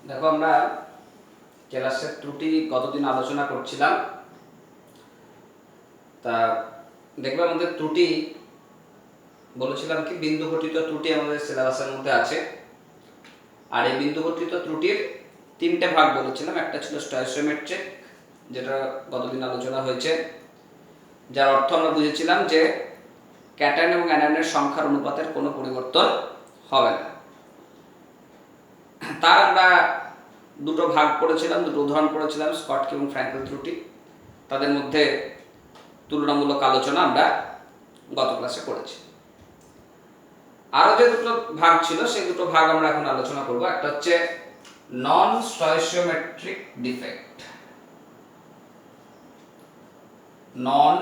দেখো, আমরা ক্লাসের ত্রুটি গতদিন আলোচনা করছিলাম। তা দেখবে আমাদের ত্রুটি বলেছিলাম কি, বিন্দু ঘটিত ত্রুটি আমাদের সিলেবাসের মধ্যে আছে। আর এই বিন্দু ঘটিত ত্রুটির তিনটে ভাগ বলেছিলাম। একটা ছিল স্টয়চিওমেট্রিক, যেটা গতদিন আলোচনা হয়েছে, যার অর্থ আমরা বুঝেছিলাম যে ক্যাটায়ন এবং অ্যানায়নের সংখ্যার অনুপাতের কোনো পরিবর্তন হবে না। তার আমরা দুটো ভাগ করেছিলাম, দুটো উদাহরণ করেছিলাম, স্কটকি এবং ফ্র্যাঙ্কেল ত্রুটি। তাদের মধ্যে তুলনামূলক আলোচনা আমরা গত ক্লাসে করেছি। আরও যে দুটো ভাগ ছিল সেই দুটো ভাগ আমরা এখন আলোচনা করব। একটা হচ্ছে নন স্টয়চিওমেট্রিক ডিফেক্ট। নন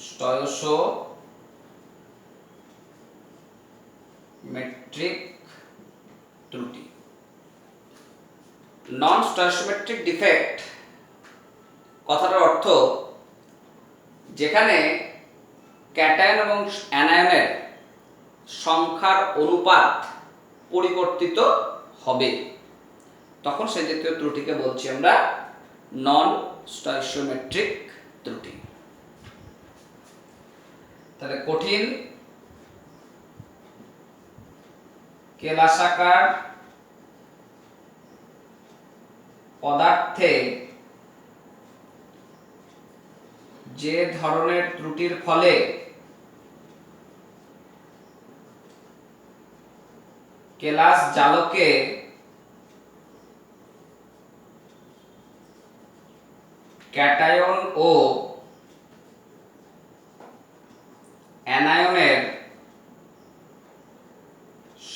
স্টয়চিওমেট্রিক ত্রুটি। নন স্টয়চিওমেট্রিক ডিফেক্ট কথাটার অর্থ যেখানে ক্যাটায়ন এবং অ্যানায়নের সংখ্যার অনুপাত পরিবর্তিত হবে, তখন সেই জাতীয় ত্রুটিকে বলছি আমরা নন স্টয়চিওমেট্রিক ত্রুটি। তাহলে কঠিন কেলাসাকার পদার্থে যে ধরনের ত্রুটির ফলে কেলাস জালকে ক্যাটায়ন ও অ্যানায়নের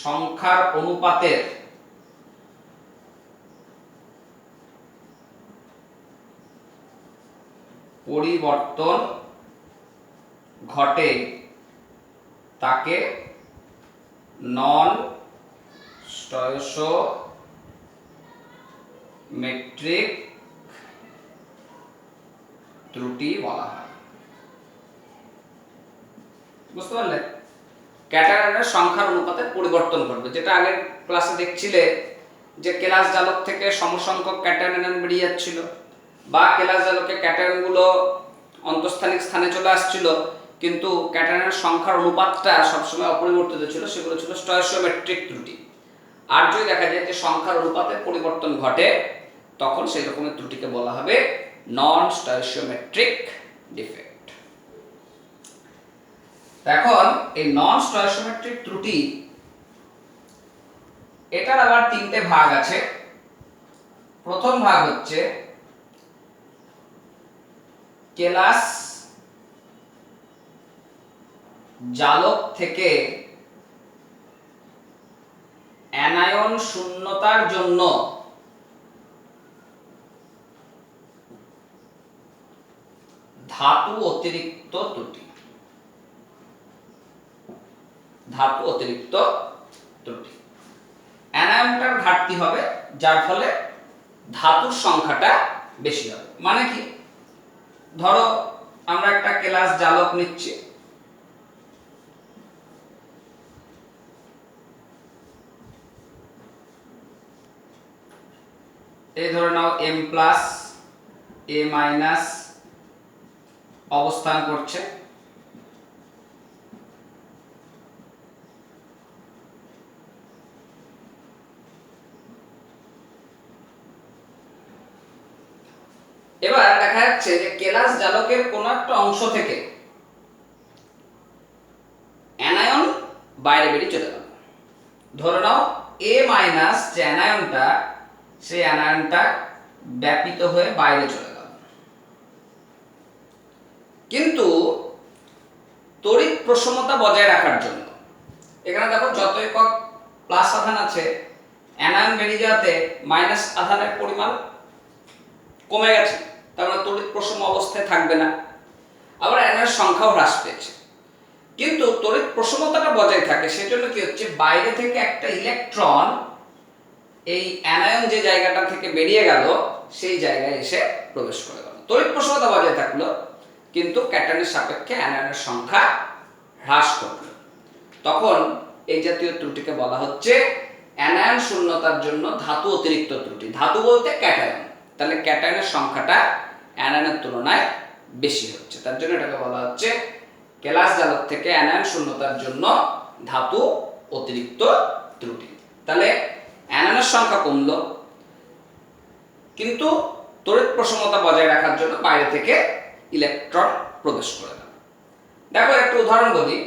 সংখ্যার অনুপাতের পরিবর্তন ঘটে তাকে নন স্টয়চিওমেট্রিক ত্রুটি বলা হয়। বুঝতে পারলে? ক্যাটায়নের সংখ্যার অনুপাতে পরিবর্তন ঘটবে, যেটা আগের ক্লাসে দেখছিলে যে কেলাস জালক থেকে সমসংখ্যক ক্যাটায়ন অ্যানায়ন বেরিয়ে যাচ্ছিল, বা কেলাস জালকে ক্যাটায়নগুলো অন্তঃস্থানিক স্থানে চলে আসছিল, কিন্তু ক্যাটায়নের সংখ্যার অনুপাতটা সবসময় অপরিবর্তিত ছিল। সেগুলো ছিল স্টয়চিওমেট্রিক ত্রুটি। আর যদি দেখা যায় যে সংখ্যার অনুপাতে পরিবর্তন ঘটে, তখন সেই রকমের ত্রুটিকে বলা হবে নন স্টয়চিওমেট্রিক ডিফেক্ট। এখন এই নন স্টয়চিওমেট্রিক ত্রুটি, এটার আবার তিনটে ভাগ আছে। প্রথম ভাগ হচ্ছে কেলাস জালক থেকে অ্যানায়ন শূন্যতার জন্য ধাতু অতিরিক্ত ত্রুটি। ধাতু অতিরিক্ত ত্রুটি, অ্যানায়নটার ঘাটতি হবে, যার ফলে ধাতুর সংখ্যাটা বেশি হবে। মানে কি, ধরো আমরা একটা কেলাস জালক নিচ্ছি, এই ধরে নাও M প্লাস A মাইনাস অবস্থান করছে। এবার দেখা যাচ্ছে যে কেলাস জালকের কোন একটা অংশ থেকে অ্যানায়ন বাইরে বেরিয়ে চলে গেল। ধরে নাও A মাইনাস যে অ্যানায়নটা, সেই অ্যানায়নটা ব্যাপিত হয়ে বাইরে চলে গেল। কিন্তু তড়িৎ প্রশমতা বজায় রাখার জন্য এখানে দেখো যত একক প্লাস আধান আছে, অ্যানায়ন বেরিয়ে যাওয়াতে মাইনাস আধানের পরিমাণ কমে গেছে, তার মানে তড়িৎ প্রশম অবস্থায় থাকবে না। আবার অ্যানায়নের সংখ্যাও হ্রাস পেয়েছে, কিন্তু তড়িৎ প্রশমতাটা বজায় থাকে। সেজন্য কি হচ্ছে, বাইরে থেকে একটা ইলেকট্রন এই অ্যানায়ন যে জায়গাটা থেকে বেরিয়ে গেল সেই জায়গায় এসে প্রবেশ করে গেল। তড়িৎ প্রশমতা বজায় থাকলো, কিন্তু ক্যাটায়নের সাপেক্ষে অ্যানায়নের সংখ্যা হ্রাস করলো। তখন এই জাতীয় ত্রুটিকে বলা হচ্ছে অ্যানায়ন শূন্যতার জন্য ধাতু অতিরিক্ত ত্রুটি। ধাতু বলতে ক্যাটায়ন, তাহলে ক্যাটায়নের সংখ্যাটা অ্যানায়নের তুলনায় বেশি হচ্ছে, তার জন্য এটাকে বলা হচ্ছে কেলাস জালক থেকে অ্যানায়ন শূন্যতার জন্য ধাতু অতিরিক্ত ত্রুটি। তাহলে অ্যানায়নের সংখ্যা কমলো, কিন্তু তড়িৎ প্রশমতা বজায় রাখার জন্য বাইরে থেকে ইলেকট্রন প্রবেশ করে গেল। দেখো একটা উদাহরণ বলি,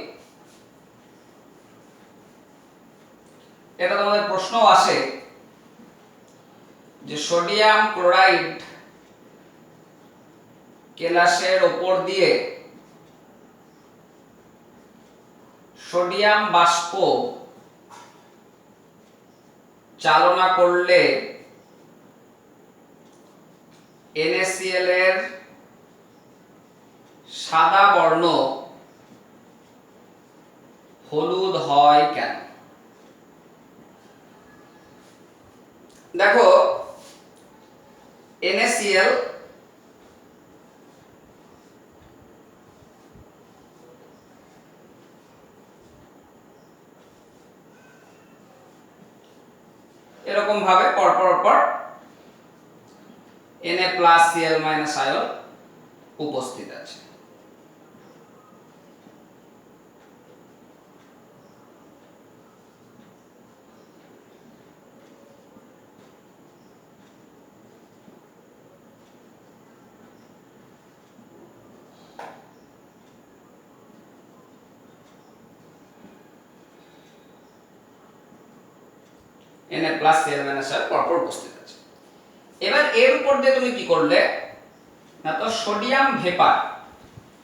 এটা তোমাদের প্রশ্ন আসে যে সোডিয়াম ক্লোরাইড কেলাসের উপর দিয়ে সোডিয়াম বাষ্প চালনা করলে NaCl এর সাদা বর্ণ হলুদ হয় কেন? দেখো NaCl এরকম ভাবে পর Na+Cl- আয়ন উপস্থিত আছে। Na+Cl- আয়ন পরপর উপস্থিত আছে। এবার এর উপর দিয়ে তুমি কি করলে না, তো সোডিয়াম ভেপার,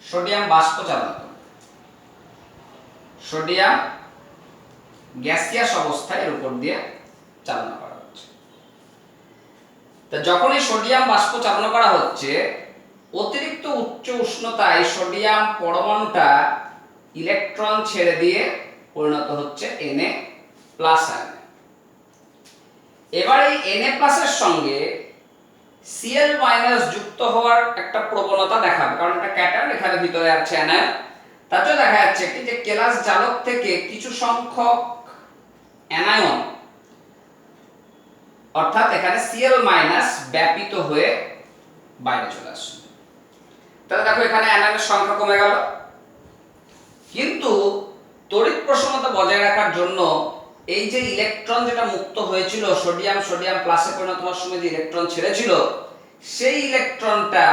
সোডিয়াম বাষ্প চালনা করবে, সোডিয়াম গ্যাসিয়াস অবস্থায় এর উপর দিয়ে চালনা করা হচ্ছে। তা যখন এই সোডিয়াম বাষ্প চালনা করা হচ্ছে, অতিরিক্ত উচ্চ উষ্ণতায় সোডিয়াম পরমাণুটা ইলেকট্রন ছেড়ে দিয়ে পরিণত হচ্ছে Na+ আয়নে। এবার এই Na+ এর সঙ্গে Cl- যুক্ত হওয়ার একটা প্রবণতা দেখাবে, কারণ এটা ক্যাটায়ন, এখানে ভিতরে আছে অ্যানায়ন। তার জন্য দেখা যাচ্ছে কি যে কেলাস জালক থেকে কিছু সংখ্যক অ্যানায়ন, অর্থাৎ এখানে Cl- ব্যাপিত হয়ে বাইরে চলে আসছে। তাহলে দেখো এখানে অ্যানায়নের সংখ্যা কমে গেল, কিন্তু তড়িৎ প্রশমতা বজায় রাখার জন্য এই যে ইলেকট্রন যেটা মুক্ত হয়েছিল, সোডিয়াম প্লাসে পরিণত হওয়ার সময় যে ইলেকট্রন ছেড়েছিল, সেই ইলেকট্রনটা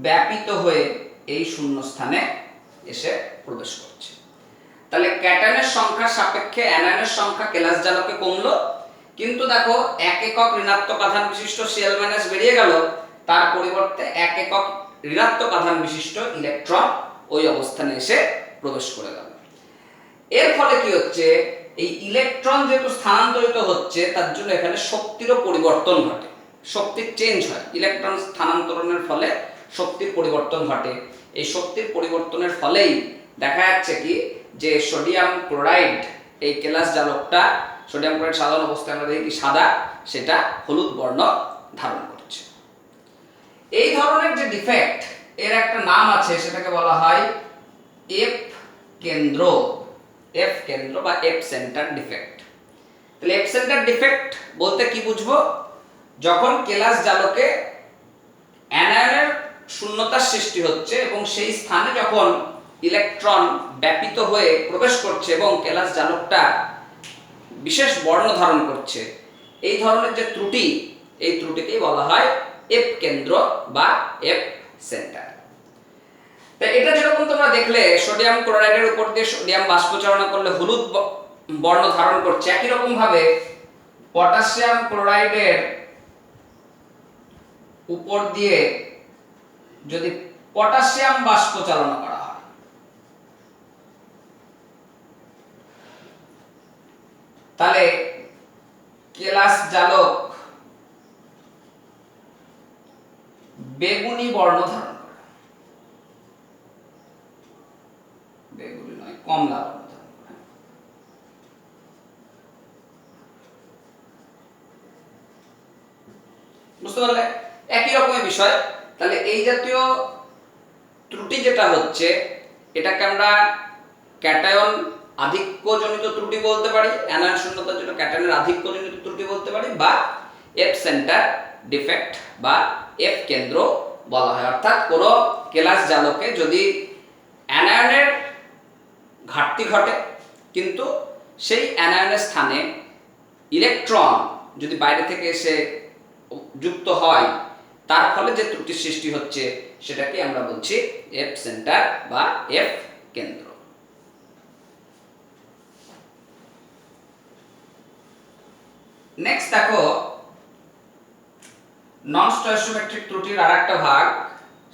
ব্যাপিত হয়ে এই শূন্যস্থানে এসে প্রবেশ করছে। তাহলে ক্যাটায়নের সংখ্যার সাপেক্ষে অ্যানায়নের সংখ্যা কেলাস জালকে কমলো, কিন্তু দেখো এক একক ঋণাত্মক আধান বিশিষ্ট Cl- বেরিয়ে গেল, তার পরিবর্তে এক একক ঋণাত্মক আধান বিশিষ্ট ইলেকট্রন ওই অবস্থানে এসে প্রবেশ করে গেল। এর ফলে কি হচ্ছে, এই ইলেকট্রন যেহেতু স্থানান্তরিত হচ্ছে, তার জন্য এখানে শক্তিরও পরিবর্তন ঘটে, শক্তির চেঞ্জ হয়। ইলেকট্রন স্থানান্তরণের ফলে শক্তির পরিবর্তন ঘটে। এই শক্তির পরিবর্তনের ফলেই দেখা যাচ্ছে কি যে সোডিয়াম ক্লোরাইড, এই কেলাস জালকটা, সোডিয়াম ক্লোরাইড সাধারণ অবস্থায় আমরা দেখি সাদা, সেটা হলুদ বর্ণ ধারণ করছে। এই ধরনের যে ডিফেক্ট, এর একটা নাম আছে, সেটাকে বলা হয় এফ কেন্দ্র বা এফ সেন্টার ডিফেক্ট। তাহলে এফ সেন্টার ডিফেক্ট বলতে কি বুঝবো, যখন কেলাস জালকে অ্যানায়নের শূন্যতার সৃষ্টি হচ্ছে এবং সেই স্থানে যখন ইলেকট্রন ব্যাপিত হয়ে প্রবেশ করছে এবং কেলাস জালকটা বিশেষ বর্ণ ধারণ করছে, এই ধরনের যে ত্রুটি, এই ত্রুটিকেই বলা হয় এফ কেন্দ্র বা এফ সেন্টার। তাই এটা যেরকম তোমরা দেখলে সোডিয়াম ক্লোরাইডের উপর দিয়ে সোডিয়াম বাষ্প চালনা করলে হলুদ বর্ণ ধারণ করছে, একই রকম ভাবে পটাশিয়াম ক্লোরাইডের উপর দিয়ে যদি পটাশিয়াম বাষ্প চালনা করা হয়, তাহলে কেলাস জালক বেগুনি বর্ণ ধারণ করে, বেগুনি নয়, কমলা বর্ণ ধারণ করে। বুঝতে পারলে? একই রকমের বিষয়। তাহলে এই জাতীয় ত্রুটি যেটা হচ্ছে, এটাকে আমরা ক্যাটায়ন আধিক্যজনিত ত্রুটি বলতে পারি, অ্যানায়ন শূন্যতার জন্য ক্যাটায়নের আধিক্যজনিত ত্রুটি বলতে পারি, বা এফ সেন্টার ডিফেক্ট বা এফ কেন্দ্র বলা হয়। অর্থাৎ কোনো কেলাস জালকে যদি অ্যানায়নের ঘাটতি ঘটে কিন্তু সেই অ্যানায়নের স্থানে ইলেকট্রন যদি বাইরে থেকে এসে যুক্ত হয়, তার ফলে যে ত্রুটি সৃষ্টি হচ্ছে সেটাকে আমরা বলছি এফ সেন্টার বা এফ কেন্দ্র। নেক্সট দেখো নন স্টয়কিওমেট্রিক ত্রুটির আরেকটা ভাগ,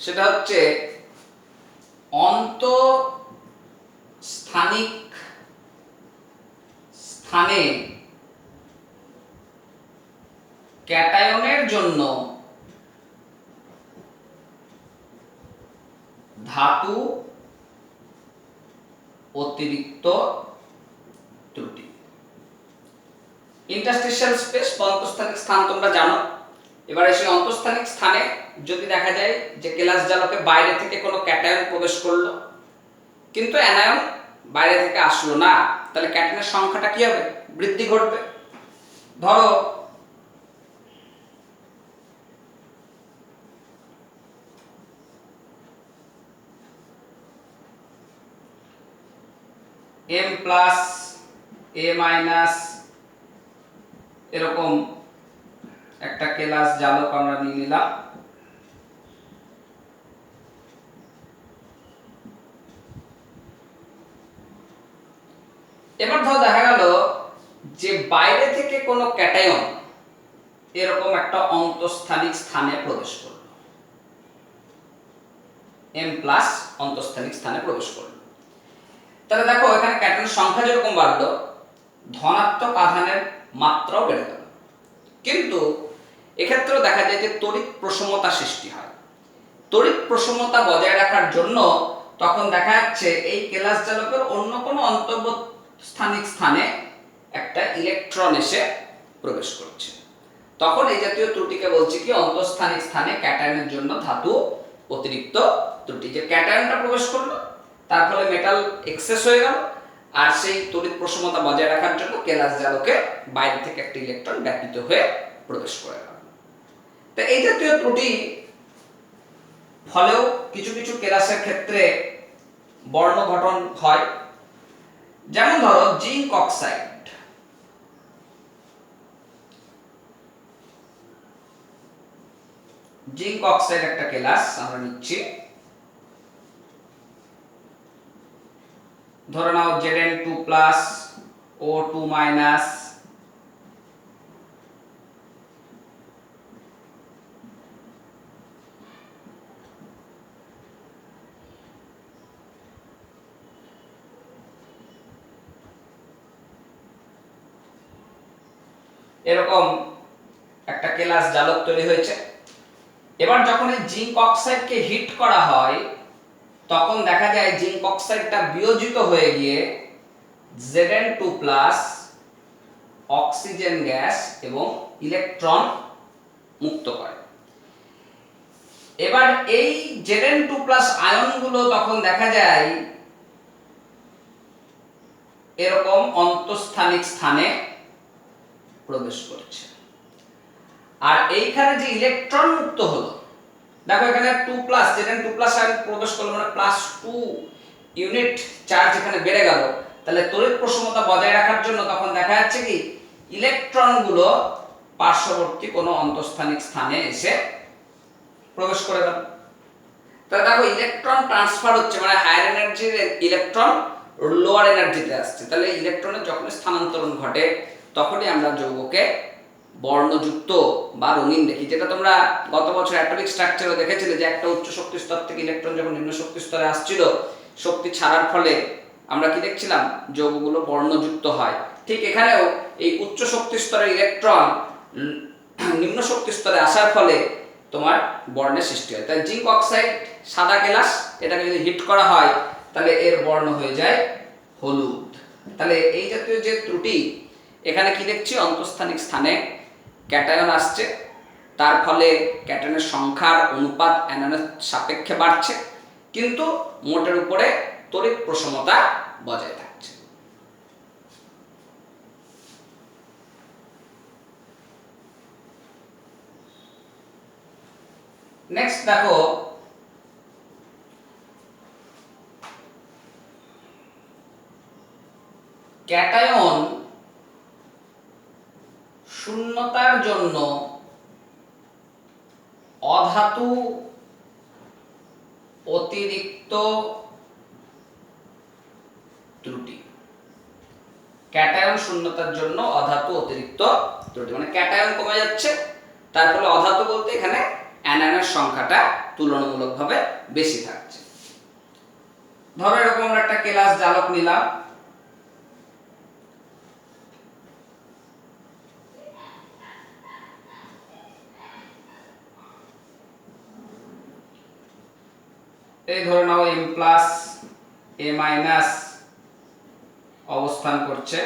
সেটা হচ্ছে অন্তঃস্থানিক স্থানে ক্যাটায়নের জন্য ধাতু অতিরিক্ত ত্রুটি। ইন্টারস্টিশিয়াল স্পেস বা অন্তঃস্থানিক স্থান তোমরা জানো। এবার সেই অন্তঃস্থানিক স্থানে যদি দেখা যায় যে কেলাস জালকে বাইরে থেকে কোনো ক্যাটায়ন প্রবেশ করলো কিন্তু অ্যানায়ন বাইরে থেকে আসলো না, তাহলে ক্যাটায়নের সংখ্যাটা কি হবে? বৃদ্ধি ঘটবে। ধরো m প্লাস a মাইনাস এরকম একটা কেলাস জালক আমরা নিয়ে নিলাম। এবার ধরো দেখা গেল যে বাইরে থেকে কোনো ক্যাটায়ন এরকম একটা অন্তঃস্থানিক স্থানে প্রবেশ করলো, m প্লাস অন্তঃস্থানিক স্থানে প্রবেশ করলো। তাহলে দেখো এখানে ক্যাটায়নের সংখ্যা যেরকম বাড়লো, ধনাত্মক আধানের মাত্রাও বেড়ে গেল। কিন্তু এক্ষেত্রেও দেখা যায় যে তড়িৎ প্রশমতা সৃষ্টি হয়। তড়িৎ প্রশমতা বজায় রাখার জন্য তখন দেখা যাচ্ছে এই কেলাস জালকের অন্য কোনো অন্তঃস্থানিক স্থানে একটা ইলেকট্রন এসে প্রবেশ করছে। তখন এই জাতীয় ত্রুটিকে বলছি কি অন্তঃস্থানিক স্থানে ক্যাটায়নের জন্য ধাতু অতিরিক্ত ত্রুটি। যে ক্যাটায়নটা প্রবেশ করলো, তার ফলে মেটাল এক্সেস হয়ে গেল, আর সেই তড়িৎ প্রশমতা বজায় রাখার জন্য কেলাস জালকে বাইরে থেকে একটা ইলেকট্রন ব্যাপিত হয়ে প্রবেশ করে গেল। তো এই জাতীয় ত্রুটি ফলেও কিছু কিছু কেলাসের ক্ষেত্রে বর্ণ গঠন হয়। যেমন ধরো জিঙ্ক অক্সাইড, জিঙ্ক অক্সাইড একটা কেলাস আমরা নিচ্ছি। ধরে নাও Zn2 প্লাস O2 মাইনাস, এরকম একটা কেলাস জালক তৈরি হয়েছে। এবার যখন এই জিঙ্ক অক্সাইডকে হিট করা হয় তখন দেখা যায় জিঙ্ক অক্সাইডটা বিয়োজিত হয়ে গিয়ে Zn2 প্লাস অক্সিজেন গ্যাস এবং ইলেকট্রন মুক্ত করে। এবার এই Zn2 প্লাস আয়নগুলো তখন দেখা যায় এরকম অন্তঃস্থানিক স্থানে প্রবেশ করছে। আর এইখানে যে ইলেকট্রন মুক্ত হলো, দেখো এখানে 2 প্লাস Zn2 প্লাস আয়ন প্রবেশ করলো, মানে প্লাস 2 ইউনিট চার্জ এখানে বেড়ে গেল। তাহলে তড়িৎ প্রশমতা বজায় রাখার জন্য তখন দেখা যাচ্ছে কি ইলেকট্রনগুলো পার্শ্ববর্তী কোনো অন্তঃস্থানিক স্থানে এসে প্রবেশ করে গেল। তাহলে দেখো ইলেকট্রন ট্রান্সফার হচ্ছে, মানে হায়ার এনার্জির ইলেকট্রন লোয়ার এনার্জিতে আসছে। তাহলে ইলেকট্রনের যখন স্থানান্তরণ ঘটে তখনই আমরা যৌগকে বর্ণযুক্ত বা রঙিন দেখি। যেটা তোমরা গত বছর অ্যাটমিক স্ট্রাকচারে দেখেছিলে যে একটা উচ্চ শক্তি স্তর থেকে ইলেকট্রন যখন নিম্ন শক্তি স্তরে আসছিল, শক্তি ছাড়ার ফলে আমরা কি দেখছিলাম, যৌগগুলো বর্ণযুক্ত হয়। ঠিক এখানেও এই উচ্চ শক্তি স্তরের ইলেকট্রন নিম্ন শক্তি স্তরে আসার ফলে তোমার বর্ণের সৃষ্টি হয়। তাই জিঙ্ক অক্সাইড সাদা কেলাস, এটাকে যদি হিট করা হয় তাহলে এর বর্ণ হয়ে যায় হলুদ। তাহলে এই জাতীয় যে ত্রুটি, এখানে কি দেখছি অন্তঃস্থানিক স্থানে ক্যাটায়ন আসছে, তার ফলে ক্যাটায়নের সংখ্যার অনুপাত অ্যানায়নের সাপেক্ষে বাড়ছে, কিন্তু মোটের উপরে তড়িৎ প্রশমতা বজায় থাকছে। নেক্সট দেখো ক্যাটায়ন শূন্যতার জন্য অধাতু অতিরিক্ত ত্রুটি। ক্যাটায়ন শূন্যতার জন্য অধাতু অতিরিক্ত ত্রুটি মানে ক্যাটায়ন কমে যাচ্ছে, তার ফলে অধাতু বলতে এখানে অ্যানায়নের সংখ্যাটা তুলনামূলকভাবে বেশি থাকছে। ধরো এরকম আমরা একটা কেলাস জালক নিলাম, এই ধরে নাও m প্লাস a মাইনাস অবস্থান করছে,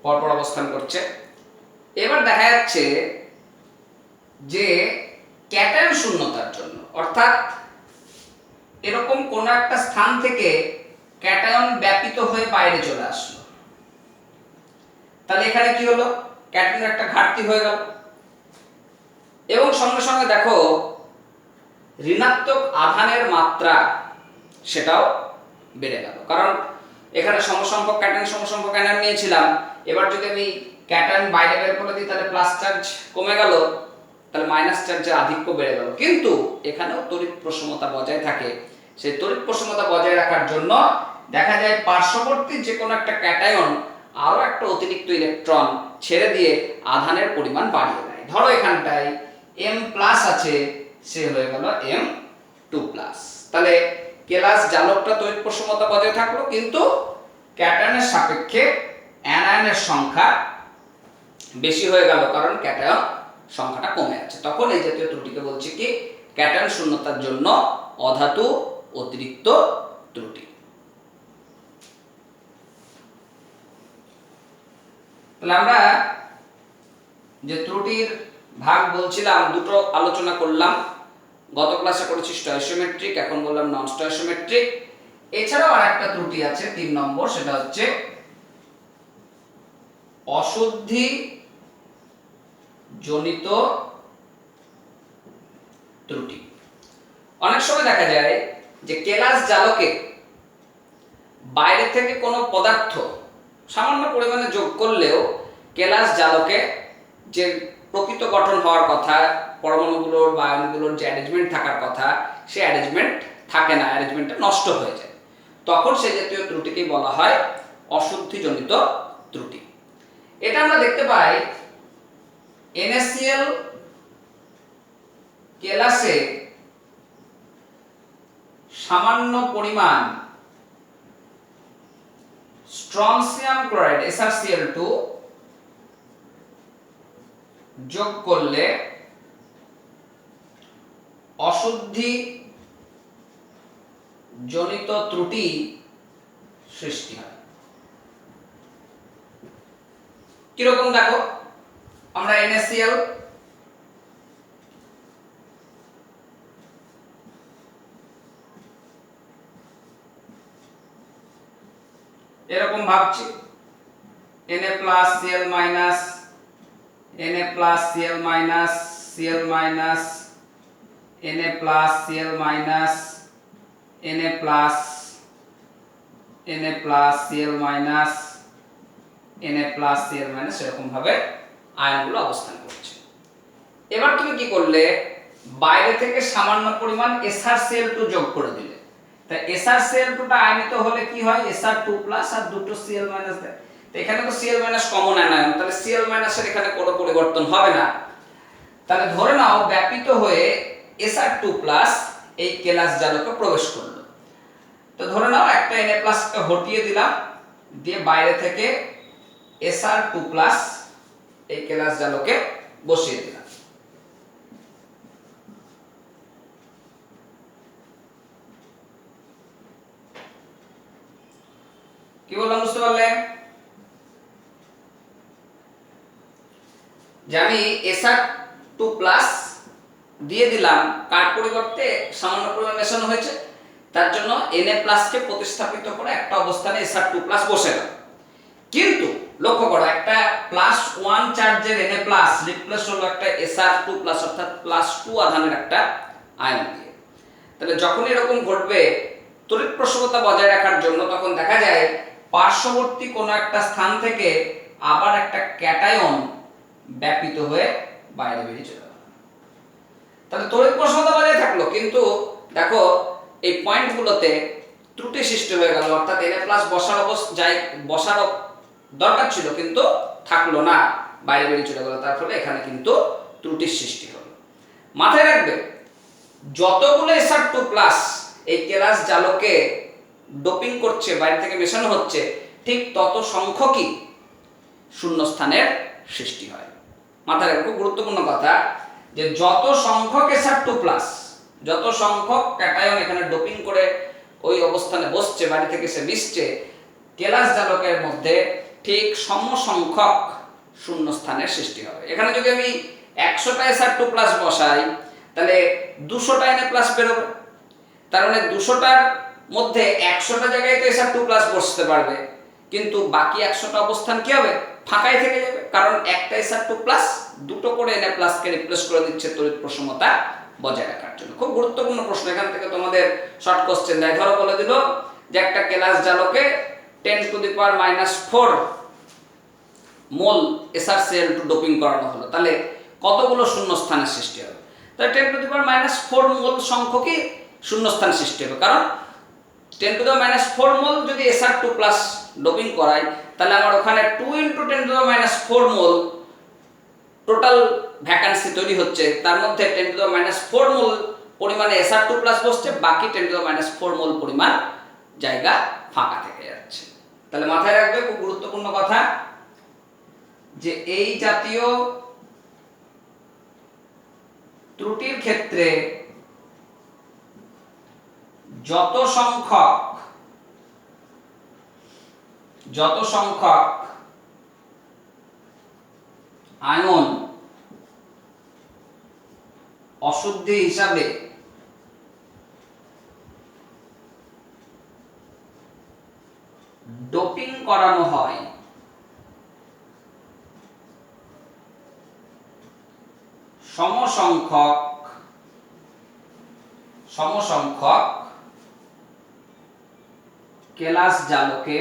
পরপর অবস্থান করছে। এবার দেখা যাচ্ছে যে ক্যাটায়ন শূন্যতার জন্য, অর্থাৎ এরকম কোন একটা স্থান থেকে ক্যাটায়ন ব্যাপিত হয়ে বাইরে চলে আসলো, তাহলে এখানে কি হলো, ক্যাটায়নের একটা ঘাটতি হয়ে গেল। এবং সঙ্গে সঙ্গে দেখো ঋণাত্মক আধানের মাত্রা সেটাও বেড়ে গেল, কারণ এখানে সমসংখ্যক ক্যাটায়ন সমসংখ্যক অ্যানায়ন নিয়েছিলাম, এবার যদি আমি ক্যাটায়ন বাইরে বের করে দিই তাহলে প্লাস চার্জ কমে গেল, তাহলে মাইনাস চার্জের আধিক্য বেড়ে গেল। কিন্তু এখানেও তড়িৎ প্রশমতা বজায় থাকে। সেই তড়িৎ প্রশমতা বজায় রাখার জন্য দেখা যায় পার্শ্ববর্তী যে কোনো একটা ক্যাটায়ন আরো একটা অতিরিক্ত ইলেকট্রন ছেড়ে দিয়ে আধানের পরিমাণ বাড়িয়ে দেয়। ধরো এখানটায় m প্লাস আছে, সে হয়ে গেল m2 প্লাস। তাহলে কেলাস জালকটা তড়িৎ প্রশমতা বজায় থাকলো, কিন্তু ক্যাটায়নের সাপেক্ষে অ্যানায়নের সংখ্যা বেশি হয়ে গেল, কারণ ক্যাটায়ন সংখ্যাটা কমে আছে। তখন এই জাতীয় ত্রুটিকে বলছি কি, ক্যাটায়ন শূন্যতার জন্য অধাতু অতিরিক্ত ত্রুটি। তাহলে আমরা যে ত্রুটির ভাগ বলছিলাম দুটো আলোচনা করলাম, গত ক্লাসে করেছি স্টয়সিওমেট্রিক, এখন বললাম নন স্টয়সিওমেট্রিক। এছাড়াও আরেকটা ত্রুটি আছে 3 নম্বর, সেটা হচ্ছে অশুদ্ধি জনিত ত্রুটি। অনেক সময় দেখা যায় যে কেলাস জালকে বাইরে থেকে কোনো পদার্থ সামান্য পরিমাণে যোগ করলেও কেলাস জালকে যে প্রকৃত গঠন হওয়ার কথা, পরমাণুগুলোর বা আয়নগুলোর যে অ্যারেঞ্জমেন্ট থাকার কথা, সে অ্যারেঞ্জমেন্ট থাকে না, অ্যারেঞ্জমেন্টটা নষ্ট হয়ে যায়। তখন সেই জাতীয় ত্রুটিকেই বলা হয় অশুদ্ধিজনিত ত্রুটি। এটা আমরা দেখতে পাই NaCl কেলাসে সামান্য পরিমাণ স্ট্রনসিয়াম ক্লোরাইড SrCl2 যোগ করলে অশুদ্ধি জনিত ত্রুটি সৃষ্টি হয়। কিরকম দেখো, আমরা NaCl এরকম ভাবছি, Na plus Cl minus, Na plus Cl minus, Cl minus, Na plus Cl minus, Na plus, Na plus Cl minus, Na plus Cl minus, এরকম ভাবে আয়নগুলো অবস্থান করছে। এবার তুমি কি করলে, বাইরে থেকে সামান্য পরিমাণ SrCl2 যোগ করে দিলে। তাই SrCl2টা আয়নিত হলে কি হয়, Sr2 প্লাস আর দুটো Cl মাইনাস দেয়। তো এখানে তো Cl মাইনাস কমন অ্যানায়ন, তাহলে Cl মাইনাসের এখানে কোনো পরিবর্তন হবে না। তাহলে ধরে নাও ব্যাপিত হয়ে Sr2 প্লাস এই কেলাস জালকে প্রবেশ করলো। তো ধরে নাও একটা Na প্লাসকে হটিয়ে দিলাম, দিয়ে বাইরে থেকে Sr2 প্লাস এই কেলাস জালকে বসিয়ে দিলাম। কি বললাম বুঝতে পারলে? যে আমি Sr2 প্লাস দিয়ে দিলাম, কার পরিবর্তে সামান্য পরিমাণ মেশানো হয়েছে, তার জন্য Na+ কে প্রতিস্থাপিত করে একটা অবস্থানে Sr2+ বসে গেল। কিন্তু লক্ষ্য করো, একটা +1 চার্জের Na+ রিপ্লেস হলো একটা Sr2+ অর্থাৎ +2 আধানের একটা আয়ন দিয়ে। তাহলে যখন এরকম ঘটবে তড়িৎ প্রসবতা বজায় রাখার জন্য, তখন দেখা যায় পার্শ্ববর্তী কোনো একটা স্থান থেকে আবার একটা ক্যাটায়ন ব্যাপিত হয়ে বাইরে বেরিয়ে চলে গেল। তাহলে তড়িৎ প্রসবতা বজায় থাকলো, কিন্তু দেখো এই পয়েন্টগুলোতে ত্রুটি সৃষ্টি হয়ে গেল, অর্থাৎ Na+ বসার দরকার ছিল কিন্তু থাকলো না, বাইরে বেরিয়ে চলে গেল। তার ফলে এখানে কিন্তু ত্রুটির সৃষ্টি হলো। মাথায় রাখবে, যতগুলো Sr2+ এই কেলাস জালকে ডোপিং করছে, বাইরে থেকে মেশানো হচ্ছে, ঠিক তত সংখ্যকই শূন্যস্থানের সৃষ্টি হয়। মাথায় রাখবে, খুব গুরুত্বপূর্ণ কথা, যে যত সংখ্যক Sr2+, যত সংখ্যক ক্যাটায়ন এখানে ডোপিং করে ওই অবস্থানে বসছে, বাইরে থেকে সে মিশছে, কেলাস জালকের মধ্যে ঠিক সমসংখ্যক শূন্যস্থানের সৃষ্টি হবে। এখানে যদি আমি 100টা Sr2+ বসাই, তাহলে 200টা Na+ বেরোবে। তার মানে 200টার মধ্যে 100টা জায়গায় তো Sr2+ বসতে পারবে, কিন্তু বাকি 100টা অবস্থান কি হবে? ফাঁকাই থেকে যাবে, কারণ একটা Sr2+ দুটো করে Na+ কে রিপ্লেস করে দিচ্ছে তড়িৎ প্রসমতা বজায় রাখার জন্য। খুব গুরুত্বপূর্ণ প্রশ্ন, এখান থেকে তোমাদের শর্ট কোশ্চেন দেয়। ধরো বলে দিল যে একটা কেলাস জালকে 10⁻⁴ মোল SrCl2 ডোপিং করানো হলো, তাহলে কতগুলো শূন্যস্থানের সৃষ্টি হবে? তাহলে 10⁻⁴ মোল সংখ্যকই শূন্যস্থান সৃষ্টি হবে, কারণ 10⁻⁴ মোল যদি Sr2+ ডোপিং করাই, তাহলে আমার ওখানে 2 × 10⁻⁴ মোল টোটাল ভ্যাকান্সি তৈরি হচ্ছে। তার মধ্যে 10⁻⁴ মোল পরিমাণে Sr2+ বসছে, বাকি 10⁻⁴ মোল পরিমাণ জায়গা ফাঁকা থেকে যাচ্ছে। তাহলে মাথায় রাখবে, খুব গুরুত্বপূর্ণ কথা, যে এই জাতীয় ত্রুটির ক্ষেত্রে যত সংখ্যক আয়ন অশুদ্ধি হিসাবে ডোপিং করানো হয়, সমসংখ্যক কেলাস জালকে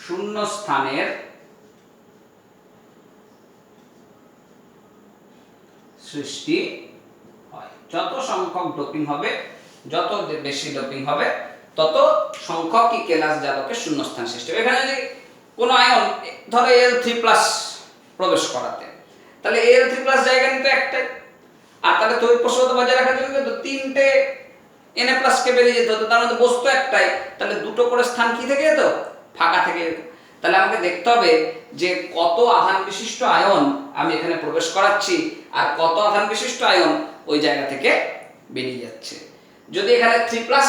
শূন্যস্থানের সৃষ্টি হয়। যত সংখ্যক ডোপিং হবে, যত বেশি ডোপিং হবে, তত সংখ্যকই কেলাস জালকে শূন্যস্থান সৃষ্টি হবে। এখানে যদি কোনো আয়ন ধরো Al3+ প্রবেশ করাতে, তাহলে Al3+ জায়গা নিতে একটাই, আর তাহলে তড়িৎ প্রসবতা বজায় রাখার জন্য কিন্তু 3টে Na+ কে বেরিয়ে যেতে হতো, তার মধ্যে বস্তু একটাই, তাহলে দুটো করে স্থান কি থেকে যেত? ফাঁকা থেকে যেত। তাহলে আমাকে দেখতে হবে যে কত আধান বিশিষ্ট আয়ন আমি এখানে প্রবেশ করাচ্ছি, আর কত আধান বিশিষ্ট আয়ন ওই জায়গা থেকে বেরিয়ে যাচ্ছে। যদি এখানে 3+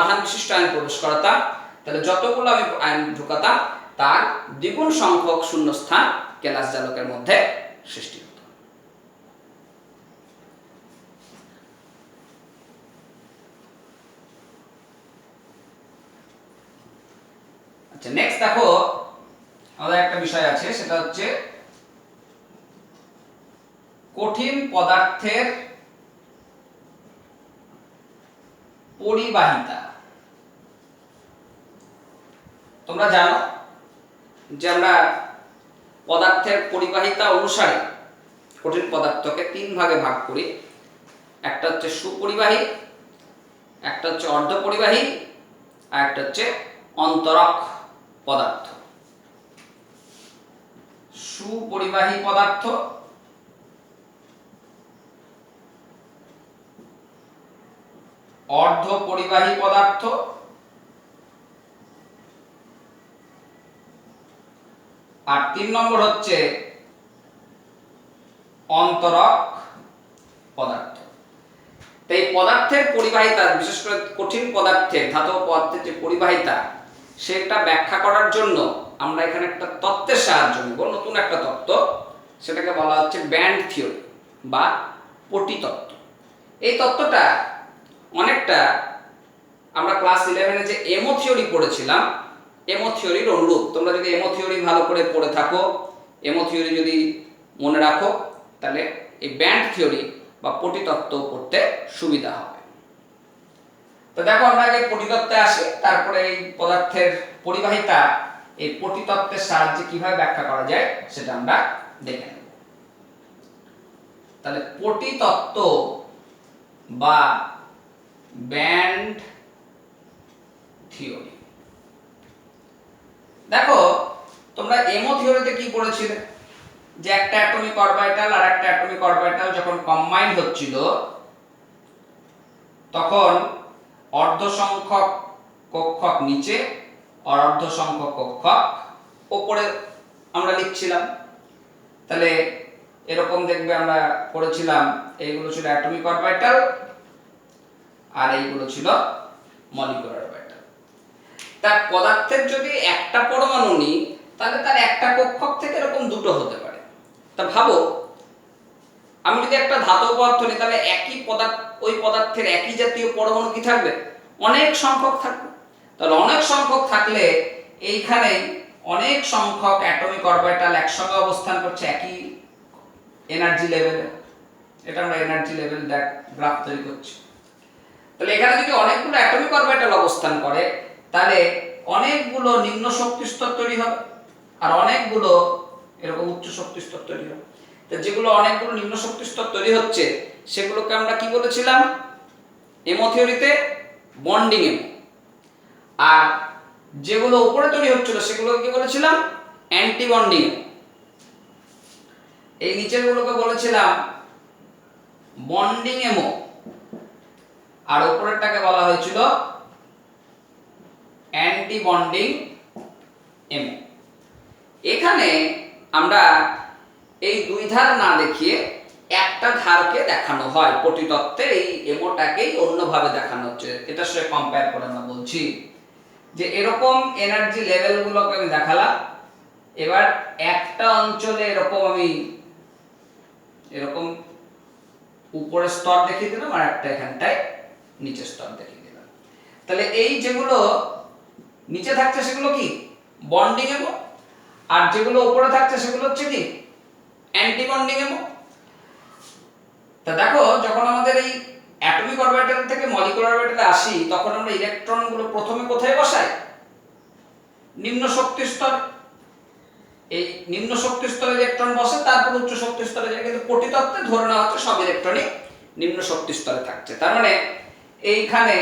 আধান বিশিষ্ট আয়ন প্রবেশ করাতাম, তাহলে যতগুলো আমি আয়ন ঢুকাতাম তার দ্বিগুণ সংখ্যক শূন্যস্থান কেলাস জালকের মধ্যে সৃষ্টি হতো। আচ্ছা, নেক্সট দেখো, আমাদের একটা বিষয় আছে, সেটা হচ্ছে কঠিন পদার্থের পরিবাহিতা। তোমরা জানো যে আমরা পদার্থের পরিবাহিতা অনুসারে কঠিন পদার্থকে 3 ভাগে ভাগ করি। একটা হচ্ছে সুপরিবাহী, একটা হচ্ছে অর্ধপরিবাহী, আর একটা হচ্ছে অন্তরক পদার্থ। সুপরিবাহী পদার্থ, অর্ধপরিবাহী পদার্থ, আর 3 নম্বর হচ্ছে অন্তরক পদার্থ। এই পদার্থের পরিবাহিতা, বিশেষ করে কঠিন পদার্থের, ধাতব পদার্থের যে পরিবাহিতা, সেটা ব্যাখ্যা করার জন্য আমরা এখানে একটা তত্ত্বের সাহায্য নেব, নতুন একটা তত্ত্ব, সেটাকে বলা হচ্ছে ব্যান্ড থিওরি বা পটি তত্ত্ব। এই তত্ত্বটা অনেকটা আমরা ক্লাস 11-এ যে এমো থিওরি পড়েছিলাম, এমো থিওরির অনুরূপ। তোমরা যদি এমো থিওরি ভালো করে পড়ে থাকো, এমো থিওরি যদি মনে রাখো, তাহলে এই ব্যান্ড থিওরি বা পটি তত্ত্ব পড়তে সুবিধা হবে। তো দেখো, আমরা আগে পটি তত্ত্বে আসি, তারপরে এই পদার্থের পরিবাহিতা এই পটি তত্ত্বের সাহায্যে কিভাবে ব্যাখ্যা করা যায় সেটা আমরা দেখে নেব। তাহলে পটি তত্ত্ব বা ব্যান্ড থিওরি। দেখো, তোমরা এমো থিওরিতে কি পড়েছিলে, যে একটা অ্যাটমিক অরবিটাল আর একটা অ্যাটমিক অরবিটাল যখন কম্বাইন হচ্ছিল, তখন অর্ধ সংখ্যক কক্ষক নিচে আর অর্ধ সংখ্যক কক্ষক উপরে আমরা লিখছিলাম। তাহলে এরকম দেখবে আমরা করেছিলাম, এইগুলো ছিল অ্যাটমিক অরবিটাল আর এইগুলো ছিল মলিকুলার অরবিটাল। তার পদার্থের যদি একটা পরমাণু নিই, তাহলে তার একটা কক্ষক থেকে এরকম দুটো হতে পারে। তা ভাবো, আমি যদি একটা ধাতব পদার্থ নিই, তাহলে একই পদার্থ, ওই পদার্থের একই জাতীয় পরমাণু কি থাকবে? অনেক সংখ্যক থাকবে। তাহলে অনেক সংখ্যক থাকলে এইখানে অনেক সংখ্যক অ্যাটমিক অরবিটাল একসঙ্গে অবস্থান করছে একই এনার্জি লেভেলে। এটা আমরা এনার্জি লেভেল গ্রাফ তৈরি করছি। তাহলে এখানে যদি অনেকগুলো অ্যাটমিক অরবিটাল অবস্থান করে, তাহলে অনেকগুলো নিম্ন শক্তি স্তর তৈরি হবে আর অনেকগুলো এরকম উচ্চ শক্তি স্তর তৈরি হবে। তো যেগুলো অনেকগুলো নিম্ন শক্তি স্তর তৈরি হচ্ছে, সেগুলোকে আমরা কি বলেছিলাম এমো থিওরিতে? বন্ডিং এমো। আর যেগুলো উপরে তৈরি হচ্ছিল সেগুলোকে কি বলেছিলাম? অ্যান্টি বন্ডিং এমো। এই নিচের গুলোকে বলেছিলাম বন্ডিং এমো, আর উপরেরটাকে বলা হয়েছিল অ্যান্টি বন্ডিং এমো। এখানে আমরা এই দুই ধার না দেখিয়ে একটা ধারকে দেখানো হয়। পটি তত্ত্বে এই এমোটাকেই অন্যভাবে দেখানো হচ্ছে। এটার সাথে কম্পেয়ার করে আমরা বলছি যে এরকম এনার্জি লেভেলগুলোকে আমি দেখালাম। এবার একটা অঞ্চলে এরকম আমি এরকম উপরের স্তর দেখিয়ে দিলাম, আর একটা এখানটায় নিচের স্তর দেখিয়ে দিলাম। তাহলে এই যেগুলো নিচে থাকছে সেগুলো কি? বন্ডিং এমো। আর যেগুলো উপরে থাকছে সেগুলো হচ্ছে কি? অ্যান্টি বন্ডিং এমো। তা দেখো, যখন আমাদের এই অ্যাটমিক অরবিটাল থেকে মলিকুলার অরবিটালে আসি, তখন আমরা ইলেকট্রনগুলো প্রথমে কোথায় বসাই? নিম্ন শক্তি স্তর। এই নিম্ন শক্তি স্তরে ইলেকট্রন বসে, তারপর উচ্চ শক্তি স্তরে যায়। কিন্তু পটি তত্ত্বে ধরে নেওয়া হচ্ছে সব ইলেকট্রনই নিম্ন শক্তি স্তরে থাকছে। তার মানে এইখানে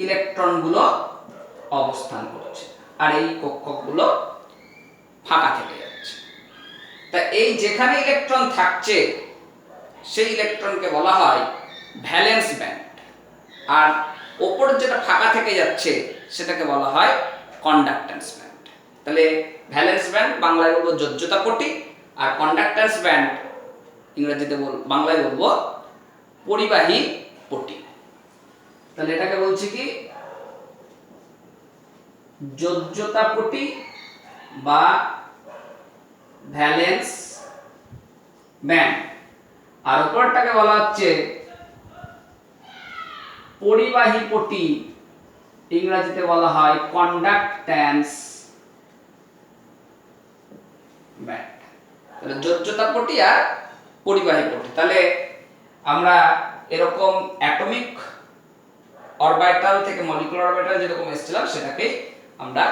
ইলেকট্রনগুলো অবস্থান করছে আর এই কক্ষকগুলো ফাঁকা থেকে যাচ্ছে। তা এই যেখানে ইলেকট্রন থাকছে সেই ইলেকট্রনকে বলা হয় ভ্যালেন্স ব্যান্ড, আর ওপর যেটা ফাঁকা থেকে যাচ্ছে সেটাকে বলা হয় কন্ডাক্ট্যান্স ব্যান্ড। তাহলে ভ্যালেন্স ব্যান্ড বাংলায় বলবো যোজ্যতা পটি, আর কন্ডাক্ট্যান্স ব্যান্ড ইংরেজিতে বাংলায় বলবো পরিবাহী পটি। তাহলে এটাকে বলছি কি? যোজ্যতা পটি বা ভ্যালেন্স ব্যান্ড, আর উপরটাকে বলা হচ্ছে পরিবাহী পটি, ইংরেজিতে বলা হয় কন্ডাক্ট্যান্স ব্যান্ড। তাহলে যোজ্যতা পটি আর পরিবাহী পটি। তাহলে আমরা এরকম অ্যাটমিক অরবিটাল থেকে মলিকুলার অরবিটাল যেরকম এসেছিলাম, সেটাকে আমরা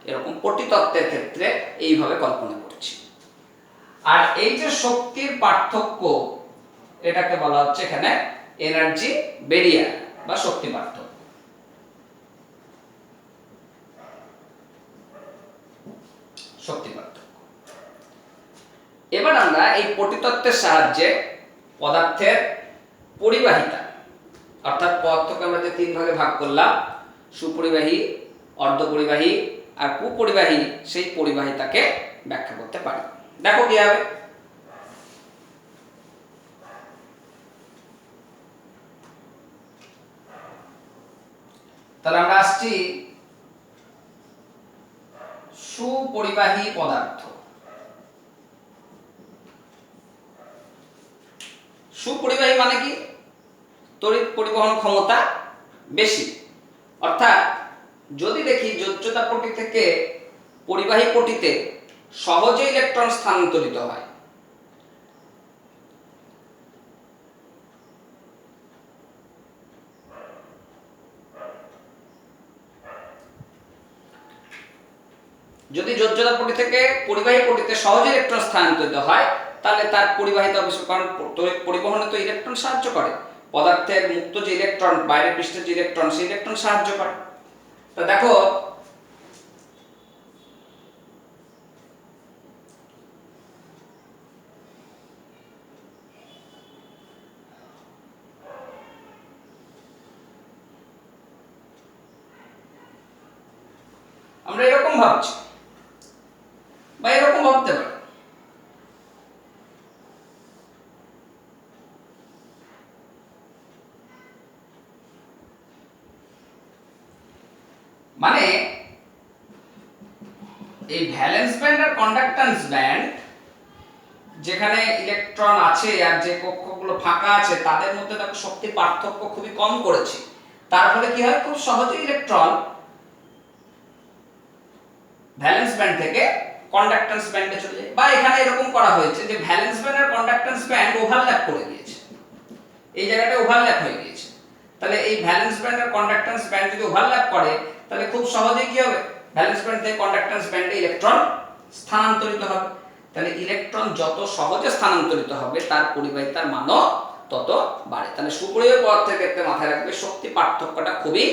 এরকম পটি তত্ত্বের ক্ষেত্রে এইভাবে কল্পনা করছি। আর এই যে শক্তির পার্থক্য, এটাকে বলা হচ্ছে এখানে এনার্জি বেরিয়ার বা শক্তি পার্থক্য। শক্তি পার্থক্য। এবার আমরা এই পটি তত্ত্বের সাহায্যে পদার্থের পরিবাহিতা, অর্থাৎ পদার্থকে আমরা যে তিন ভাগে ভাগ করলাম, সুপরিবাহী, অর্ধপরিবাহী আর কুপরিবাহী, সেই পরিবাহিতাকে ব্যাখ্যা করতে পারি। দেখো কি হবে। তাহলে আমরা আসছি সুপরিবাহী পদার্থ। সুপরিবাহী মানে কি? তড়িৎ পরিবহন ক্ষমতা বেশি। অর্থাৎ যদি দেখি যোজ্যতা পটি থেকে পরিবাহী পটিতে সহজে ইলেকট্রন স্থানান্তরিত হয়, যদি যোজ্যতা পটি থেকে পরিবাহী পটিতে সহজে ইলেকট্রন স্থানান্তরিত হয় তাহলে তার পরিবাহিতা অবশ্যই, কারণ পরিবহনে তো ইলেকট্রন সাহায্য করে, পদার্থের মুক্ত যে ইলেকট্রন, বাইরের পৃষ্ঠের যে ইলেকট্রন, সেই ইলেকট্রন সাহায্য করে। তো দেখো আমরা এরকম ভাবছি বা এরকম ভাবতে পারি, মানে এই ভ্যালেন্স ব্যান্ড আর কন্ডাক্ট্যান্স ব্যান্ড, যেখানে ইলেকট্রন আছে আর যে কক্ষগুলো ফাঁকা আছে তাদের মধ্যে দেখো শক্তির পার্থক্য খুবই কম করেছি। তার ফলে কি হয়, খুব সহজে ইলেকট্রন ভ্যালেন্স ব্যান্ড থেকে কন্ডাক্ট্যান্স ব্যান্ডে চলে যায়। বা এখানে এরকম করা হয়েছে যে ভ্যালেন্স ব্যান্ড আর কন্ডাক্ট্যান্স ব্যান্ড ওভারল্যাপ করে গিয়েছে, এই জায়গাটা ওভারল্যাপ হয়ে গিয়েছে। তাহলে এই ভ্যালেন্স ব্যান্ড আর কন্ডাক্ট্যান্স ব্যান্ড যদি ওভারল্যাপ করে তাহলে খুব সহজেই কি হবে, ভ্যালেন্স ব্যান্ড থেকে কন্ডাক্ট্যান্স ব্যান্ডে ইলেকট্রন স্থানান্তরিত হবে। তাহলে ইলেকট্রন যত সহজে স্থানান্তরিত হবে তার পরিবাহিতার মানও তত বাড়ে। তাহলে সুপরিবাহী পদার্থের ক্ষেত্রে মাথায় রাখবে শক্তি পার্থক্যটা খুবই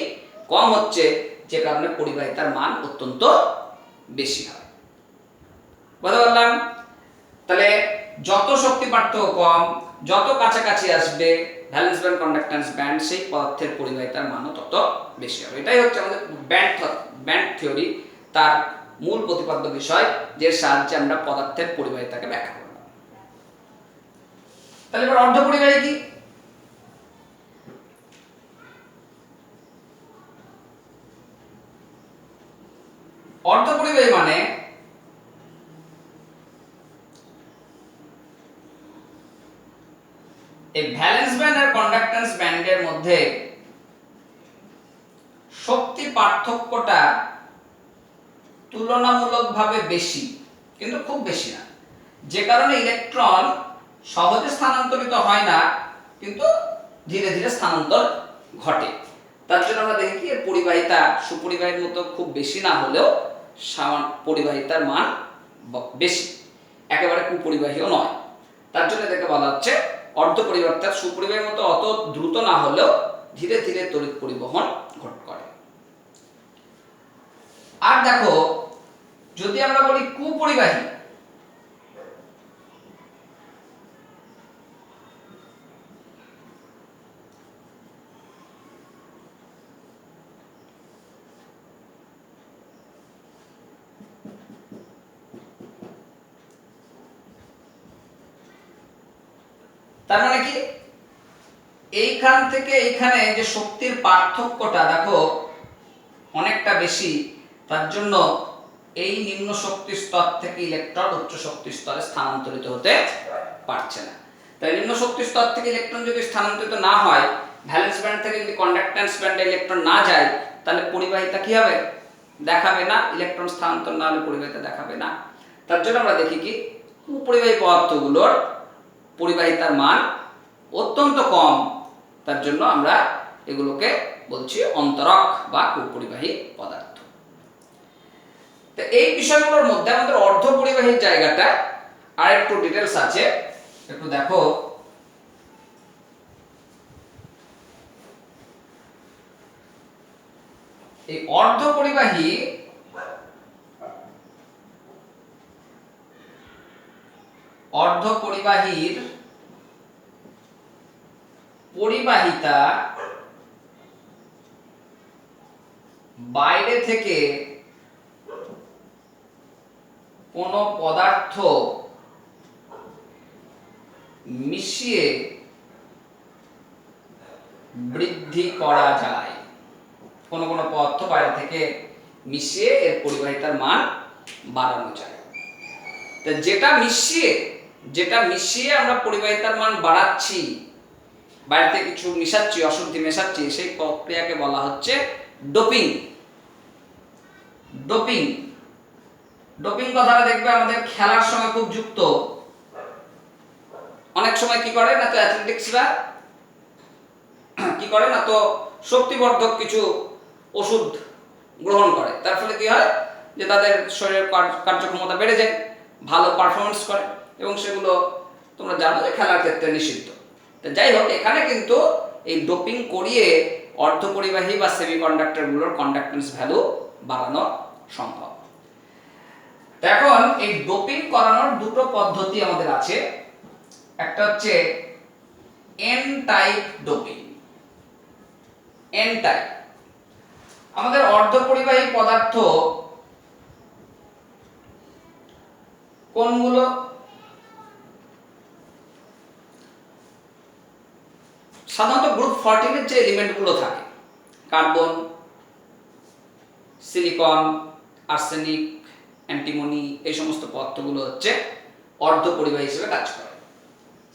কম হচ্ছে, যে কারণে পরিবাহিতার মান অত্যন্ত বেশি হয়। বুঝতে পারলাম? তাহলে যত শক্তি পার্থক্য কম, যত কাছাকাছি আসবে ভ্যালেন্স ব্যান্ড কন্ডাক্ট্যান্স ব্যান্ড, সেই পদার্থের পরিবাহিতার মানও তত বেশি হবে। এটাই হচ্ছে আমাদের ব্যান্ড থিওরি, তার মূল প্রতিপাদ্য বিষয়, যে সাহায্যে আমরা পদার্থের পরিবাহিতাকে ব্যাখ্যা করব। তাহলে এবার অর্ধপরিবাহী কি? অর্ধপরিবাহী মানে এই ভ্যালেন্স ব্যান্ড আর কন্ডাক্ট্যান্স ব্যান্ডের মধ্যে শক্তি পার্থক্যটা তুলনামূলকভাবে বেশি, কিন্তু খুব বেশি না, যে কারণে ইলেকট্রন সহজে স্থানান্তরিত হয় না, কিন্তু ধীরে ধীরে স্থানান্তর ঘটে। তার জন্য আমরা দেখি এর পরিবাহিতা সুপরিবাহীর মতো খুব বেশি না হলেও পরিবাহিতার মান বেশি, একেবারে কুপরিবাহীও নয়। তার জন্য এটাকে বলা হচ্ছে অর্ধপরিবাহী, অর্থাৎ সুপরিবাহীর মতো অত দ্রুত না হলেও ধীরে ধীরে তড়িৎ পরিবহন করে। আর দেখো যদি আমরা বলি কুপরিবাহী, তার মানে কি, এইখান থেকে এইখানে যে শক্তির পার্থক্যটা দেখো অনেকটা বেশি, তার জন্য এই নিম্ন শক্তি স্তর থেকে ইলেকট্রন উচ্চ শক্তি স্তরে স্থানান্তরিত হতে পারছে না। তাই নিম্ন শক্তি স্তর থেকে ইলেকট্রন যদি স্থানান্তরিত না হয়, ভ্যালেন্স ব্যান্ড থেকে যদি কন্ডাক্ট্যান্স ব্যান্ডে ইলেকট্রন না যায়, তাহলে পরিবাহিতা কি হবে, দেখাবে না। ইলেকট্রন স্থানান্তর না হলে পরিবাহিতা দেখাবে না। তার জন্য আমরা দেখি কি কুপরিবাহী পদার্থগুলোর পরিবাহিতার মান অত্যন্ত কম, তার জন্য আমরা এগুলোকে বলছি অন্তরক বা কুপরিবাহী পদার্থ। তো এই বিষয়গুলোর মধ্যে আমাদের অর্ধপরিবাহীর জায়গাটা আর একটু ডিটেইলস আছে, একটু দেখো। এই অর্ধপরিবাহীর পরিবাহিতা বাইরে থেকে কোন পদার্থ মিশিয়ে বৃদ্ধি করা যায়। কোন কোন পদার্থ বাইরে থেকে মিশিয়ে এর পরিবাহিতার মান বাড়ানো যায়। তো যেটা মিশিয়ে যেটা মিশিয়ে আমরা পরিবাহিতার মান বাড়াচ্ছি, বাইরে থেকে কিছু মিশাচ্ছি, অশুদ্ধি মেশাচ্ছি, সেই প্রক্রিয়াকে বলা হচ্ছে ডোপিং। ডোপিং ডোপিং কথাটা দেখবে আমাদের খেলার সময় খুব যুক্ত। অনেক সময় কি করে না তো অ্যাথলেটিক্সরা কি করে না তো শক্তিবর্ধক কিছু ওষুধ গ্রহণ করে, তার ফলে কি হয় যে তাদের শরীরের কার্যক্ষমতা বেড়ে যায়, ভালো পারফরমেন্স করে, এবং সেগুলো তোমরা জানো যে খেলার ক্ষেত্রে নিষিদ্ধ। তো যাই হোক, এখানে কিন্তু এই ডোপিং করিয়ে অর্ধপরিবাহী বা সেমিকন্ডাক্টরগুলোর কন্ডাক্টেন্স ভ্যালু বাড়ানো সম্ভব। এখন এই ডোপিং করানোর দুটো পদ্ধতি আমাদের আছে। একটা হচ্ছে N type doping. N type আমাদের অর্ধপরিবাহী পদার্থ কোনগুলো? সাধারণত গ্রুপ 14 এর যে এলিমেন্টগুলো থাকে, কার্বন, সিলিকন, আর্সেনিক, অ্যান্টিমনি, এই সমস্ত পদার্থগুলো হচ্ছে অর্ধপরিবাহী হিসেবে কাজ করে।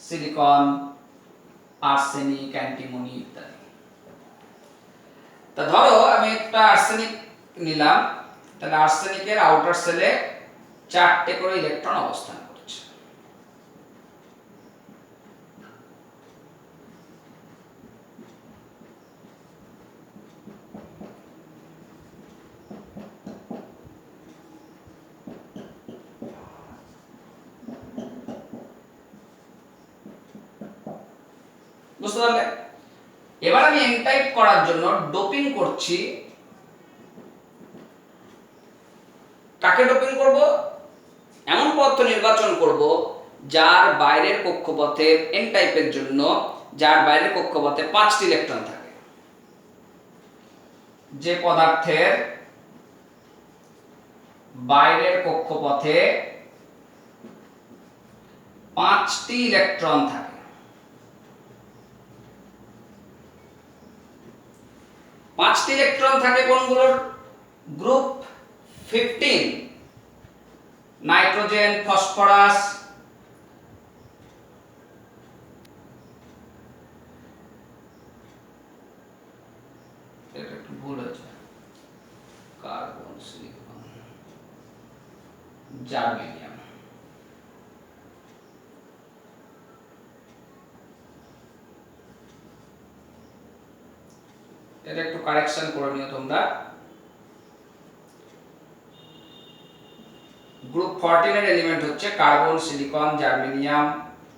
সিলিকন, আর্সেনিক, অ্যান্টিমনি ইত্যাদি। তা ধরো আমি একটা আর্সেনিক নিলাম, তাহলে আর্সেনিকের আউটার সেলে 4টে করে ইলেকট্রন অবস্থান করছে। বুঝতে পারলে? এবার আমি এন টাইপ করার জন্য ডোপিং করছি। কাকে ডোপিং করব? এমন পদার্থ নির্বাচন করব যার বাইরের কক্ষপথে এন টাইপের জন্য যার বাইরের কক্ষপথে 5টি ইলেকট্রন থাকে। যে পদার্থের বাইরের কক্ষপথে 5টি ইলেকট্রন থাকে। 5টি ইলেকট্রন থাকে কোনগুলোর? গ্রুপ 15, নাইট্রোজেন, ফসফরাস, এটা একটু ভুল হয়েছে, কার্বন, সিলিকন, জার্মেনিয়াম। এটা একটু কারেকশন করে নিও তোমরা। গ্রুপ 14 এর এলিমেন্ট হচ্ছে কার্বন, সিলিকন, জার্মেনিয়াম,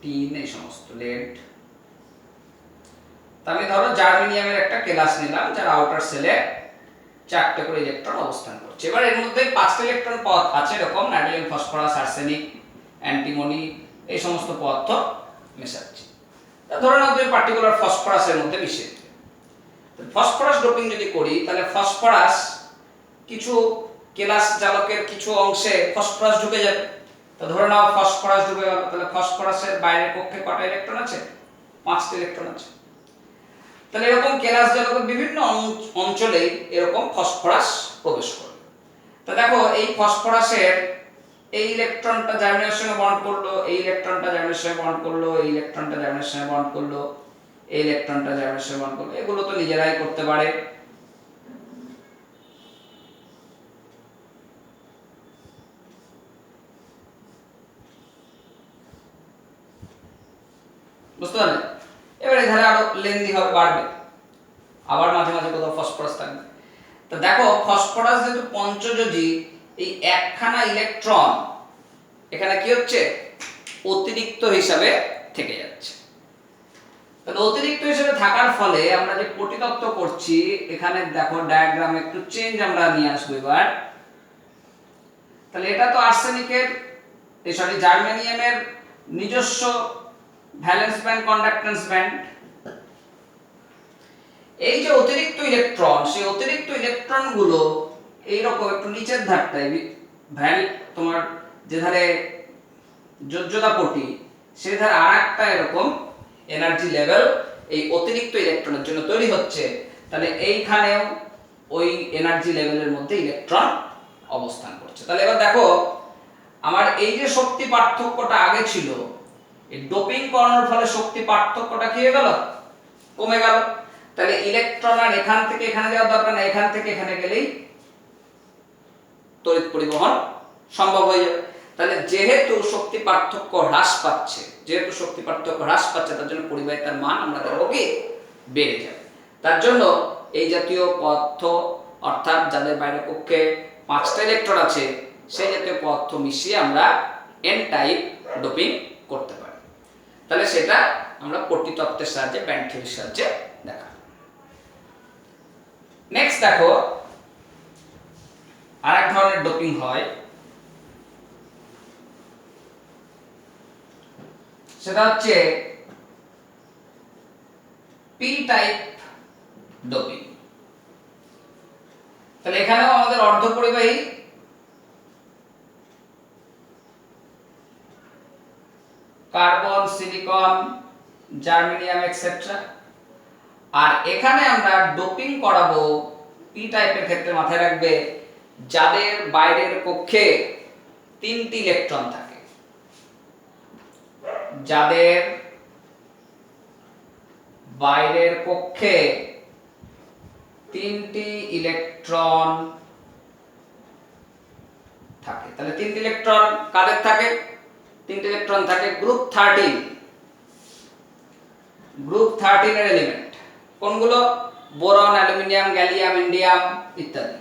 টিন, এই সমস্ত, লেড। আমি ধরো জার্মেনিয়ামের একটা কেলাস নিলাম যার আউটার সেলে 4টে করে ইলেকট্রন অবস্থান করছে। এবার এর মধ্যে 5টা ইলেকট্রন পদার্থ আছে এরকম নাইট্রোজেন, ফসফরাস, আর্সেনিক, অ্যান্টিমনি, এই সমস্ত পদার্থ মেশাচ্ছি। তা ধরে নাও তুমি পার্টিকুলার ফসফরাসের মধ্যে মিশিয়ে দিলে। ফসফরাস ডোপিং যদি করি তাহলে ফসফরাস কিছু কেলাস জালকের কিছু অংশে ফসফরাস ঢুকে যাবে। তো ধরে নাও ফসফরাস ঢুকে গেল, তাহলে ফসফরাসের বাইরের কক্ষে কটা ইলেকট্রন আছে? 5টি ইলেকট্রন আছে। তাহলে এরকম কেলাস জালকের বিভিন্ন অঞ্চলে এরকম ফসফরাস প্রবেশ করবে। তো দেখো এই ফসফরাসের এই ইলেকট্রনটা জার্মেনিয়ামের সঙ্গে বন্ড করলো, এই ইলেকট্রনটা জার্মেনিয়ামের সঙ্গে বন্ড করলো, এই ইলেকট্রনটা জার্মেনিয়ামের সঙ্গে বন্ড করলো, এই ইলেকট্রনটা জার্মেনিয়ামের সঙ্গে বন্ড করলো। এগুলো তো নিজেরাই করতে পারে। বুঝতে পারলে? এবার এই ধারে আরো লেন্দি হবে, বাড়বে, আবার মাঝে মাঝে কোথাও ফসফরাস থাকবে। তো দেখো ফসফরাস যেহেতু পঞ্চযোজী, এই একখানা ইলেকট্রন এখানে কি হচ্ছে? অতিরিক্ত হিসাবে থেকে যাচ্ছে। তাহলে অতিরিক্ত হিসাবে থাকার ফলে আমরা যে প্রতিতত্ত্ব করছি, এখানে দেখো ডায়াগ্রাম একটু চেঞ্জ আমরা নিয়ে আসবো এবার। তাহলে এটা তো আর্সেনিকের জার্মেনিয়ামের নিজস্ব ভ্যালেন্স ব্যান্ড, কন্ডাক্টেন্স ব্যান্ড। এই যে অতিরিক্ত ইলেকট্রন, সেই অতিরিক্ত ইলেকট্রন গুলো এইরকম একটু নিচের ধারটায় তোমার যে ধারে যোজ্যতা পটি, সেই ধারে আরেকটা এরকম এনার্জি লেভেল এই অতিরিক্ত ইলেকট্রনের জন্য তৈরি হচ্ছে। তাহলে এইখানেও ওই এনার্জি লেভেলের মধ্যে ইলেকট্রন অবস্থান করছে। তাহলে এবার দেখো আমার এই যে শক্তি পার্থক্যটা আগে ছিল, এই ডোপিং করানোর ফলে শক্তি পার্থক্যটা কি হয়ে গেল, কমে গেল। তাহলে ইলেকট্রন আর এখান থেকে এখানে যাওয়ার দরকার না, এখান থেকে এখানে গেলেই তড়িৎ পরিবহন সম্ভব হয়ে যাবে। তাহলে যেহেতু শক্তি পার্থক্য হ্রাস পাচ্ছে, তার জন্য পরিবাহিতার মান আমরা দেখব কি বেড়ে যাবে। তার জন্য এই জাতীয় পদার্থ, অর্থাৎ যাদের বাইরের কক্ষে 5টা ইলেকট্রন আছে, সেই জাতীয় পদার্থ মিশিয়ে আমরা এন টাইপ ডোপিং করতে পারি। তাহলে সেটা আমরা পট্টিতত্ত্বের সাহায্যে, ব্যান্ড থিওরির সাহায্যে দেখা। নেক্সট দেখো আরেক ধরনের ডোপিং হয়, সেটা হচ্ছে পি টাইপ ডোপিং। তাহলে এখানেও আমাদের অর্ধপরিবাহী কার্বন, সিলিকন, জার্মেনিয়াম এটসেট্রা, আর এখানে আমরা ডোপিং করাবো পি টাইপের ক্ষেত্রে। মাথায় রাখবে যাদের বাইরের কক্ষে 3টি ইলেকট্রন থাকে, যাদের বাইরের কক্ষে 3টি ইলেকট্রন থাকে। তাহলে 3টি ইলেকট্রন কাদের থাকে? 3টি ইলেকট্রন থাকে গ্রুপ 13। গ্রুপ 13 এর এলিমেন্ট কোনগুলো? বোরন, অ্যালুমিনিয়াম, গ্যালিয়াম, ইন্ডিয়াম ইত্যাদি।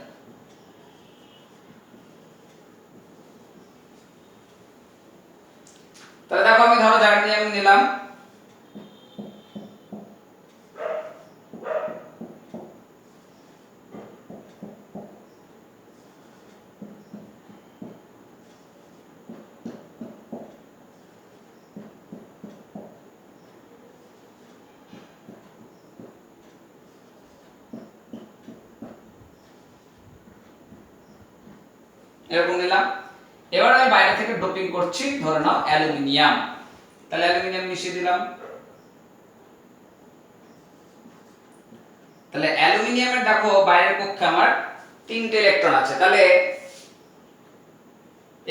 তাহলে দেখো আমি ধরো জার্মেনিয়াম নিলাম, এরকম নিলাম। এবার আমি বাইরে থেকে ডোপিং করছি, ধরে নাও অ্যালুমিনিয়াম। তাহলে অ্যালুমিনিয়াম মিশিয়ে দিলাম। তাহলে অ্যালুমিনিয়ামের দেখো বাইরের কক্ষে আমার 3টে ইলেকট্রন আছে। তাহলে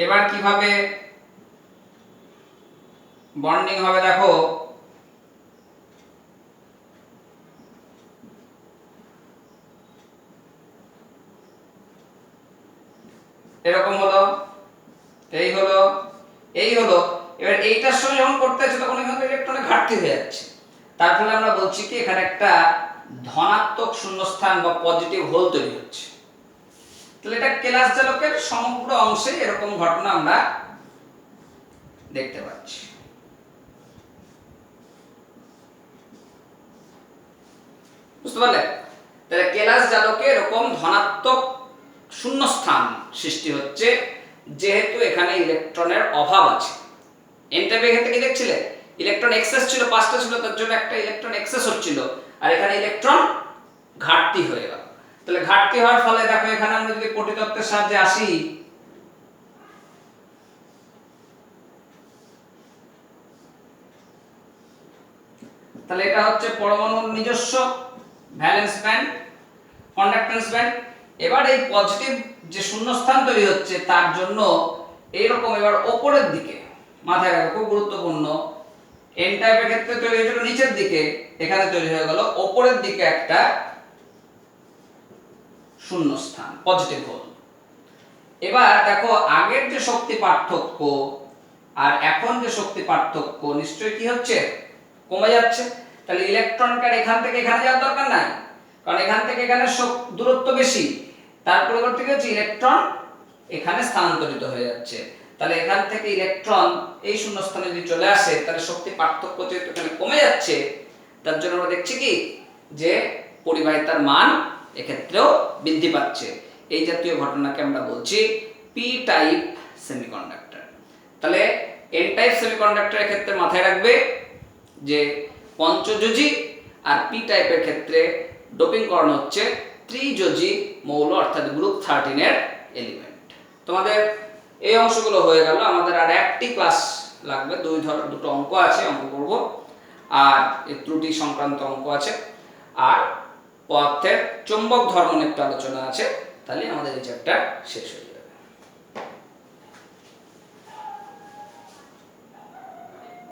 এবার কিভাবে বন্ডিং হবে দেখো, এরকম হলো, এই হলো, এই হলো। এবার এইটার সঙ্গে যখন করতে যাচ্ছে তখন এখানে ইলেকট্রনের ঘাটতি হয়ে যাচ্ছে। তার ফলে আমরা বলছি কি এখানে একটা ধনাত্মক শূন্যস্থান বা পজিটিভ হোল তৈরি হচ্ছে। তাহলে এটা কেলাস জালকের সমগ্র অংশে এরকম ঘটনা আমরা দেখতে পাচ্ছি। বুঝতে পারলে? তাহলে কেলাস জালকে এরকম ধনাত্মক শূন্যস্থান সৃষ্টি হচ্ছে যেহেতু এখানে ইলেকট্রনের অভাব আছে। এন টাইপের ক্ষেত্রে কি দেখছিলে? ইলেকট্রন এক্সেস ছিল, 5টা ছিল, তার জন্য একটা ইলেকট্রন এক্সেস হচ্ছিল, আর এখানে ইলেকট্রন ঘাটতি হয়ে গেল। তাহলে ঘাটতি হওয়ার ফলে দেখো এখানে আমরা যদি পট্টিতত্ত্বের সাহায্যে আসি, তাহলে এটা হচ্ছে পরমাণুর নিজস্ব ভ্যালেন্স ব্যান্ড, কন্ডাক্টেন্স ব্যান্ড। এবার এই পজিটিভ যে শূন্যস্থান তৈরি হচ্ছে তার জন্য এইরকম এবার উপরের দিকে, মাথায় রাখো খুব গুরুত্বপূর্ণ, এন টাইপের ক্ষেত্রে তৈরি হয়েছিল নিচের দিকে, এখানে তৈরি হয়ে গেল উপরের দিকে একটা শূন্যস্থান, পজিটিভ হোল। এবার দেখো আগের যে শক্তি পার্থক্য আর এখন যে শক্তি পার্থক্য নিশ্চয়ই কি হচ্ছে, কমে যাচ্ছে। তাহলে ইলেকট্রনকে এখান থেকে এখানে যাওয়ার দরকার নাই, কারণ এখান থেকে এখানে দূরত্ব বেশি। তার পরিবর্তে কি হচ্ছে, ইলেকট্রন এখানে স্থানান্তরিত হয়ে যাচ্ছে। তাহলে এখান থেকে ইলেকট্রন এই শূন্যস্থানে যদি চলে আসে, তাহলে শক্তি পার্থক্য যেহেতু এখানে কমে যাচ্ছে, তার জন্য আমরা দেখছি কি যে পরিবাহিতার মান এক্ষেত্রেও বৃদ্ধি পাচ্ছে। এই জাতীয় ঘটনাকে আমরা বলছি পি টাইপ সেমিকন্ডাক্টর। তাহলে এন টাইপ সেমিকন্ডাক্টরের ক্ষেত্রে মাথায় রাখবে যে পঞ্চযোজী, আর পি টাইপের ক্ষেত্রে ডোপিং করানো হচ্ছে ত্রিযোজী মৌল অর্থাৎ গ্রুপ 13 এর এলিমেন্ট। তোমাদের এই অংশগুলো হয়ে গেল। আমাদের আর একটি ক্লাস লাগবে, দুটো অঙ্ক আছে, অঙ্ক করব, আর এই ত্রুটি সংক্রান্ত অঙ্ক আছে, আর পদার্থের চৌম্বক ধর্ম নিয়ে একটু আলোচনা আছে। তাহলে আমাদের এই চ্যাপ্টার শেষ হয়ে যাবে।